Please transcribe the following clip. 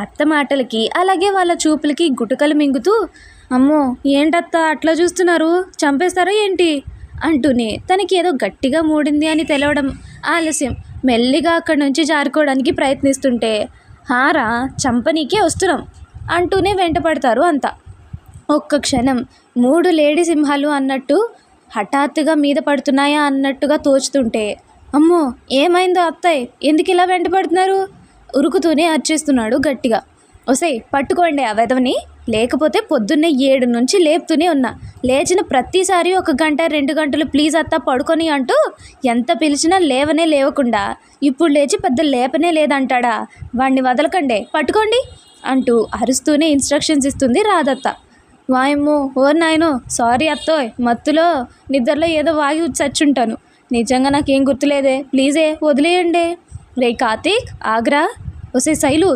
అత్త మాటలకి అలాగే వాళ్ళ చూపులకి గుటకలు మింగుతూ, అమ్మో ఏంటత్త అట్లా చూస్తున్నారు, చంపేస్తారా ఏంటి అంటూనే తనకి ఏదో గట్టిగా మూడింది అని తెలవడం ఆలస్యం. మెల్లిగా అక్కడి నుంచి జారుకోవడానికి ప్రయత్నిస్తుంటే, హారా చంపనీకే వస్తున్నాం అంటూనే వెంటపడతారు అంతా. ఒక్క క్షణం 3 లేడీ సింహాలు అన్నట్టు హఠాత్తుగా మీద పడుతున్నాయా అన్నట్టుగా తోచుతుంటే, అమ్మో ఏమైందో అత్తయ్య, ఎందుకు ఇలా వెంటపడుతున్నారు ఉరుకుతూనే అరిచేస్తున్నాడు గట్టిగా. ఒసేయ్ పట్టుకోండి ఆ వెధవని, లేకపోతే పొద్దున్నే 7 నుంచి లేపుతూనే ఉన్నా, లేచిన ప్రతిసారి 1 గంట 2 గంటలు ప్లీజ్ అత్త పడుకొని అంటూ ఎంత పిలిచినా లేవనే లేవకుండా ఇప్పుడు లేచి పెద్ద లేపనే లేదంటాడా, వాణ్ణి వదలకండే పట్టుకోండి అంటూ అరుస్తూనే ఇన్స్ట్రక్షన్స్ ఇస్తుంది రాధత్త. వాయమ్మో ఓ నాయనో, సారీ అత్తోయ్, మత్తులో నిద్రలో ఏదో వాగి చచ్చుంటాను, నిజంగా నాకేం గుర్తులేదే, ప్లీజే వదిలేయండి. రే కార్తీక్ ఆగ్రా, ఒసే శైలు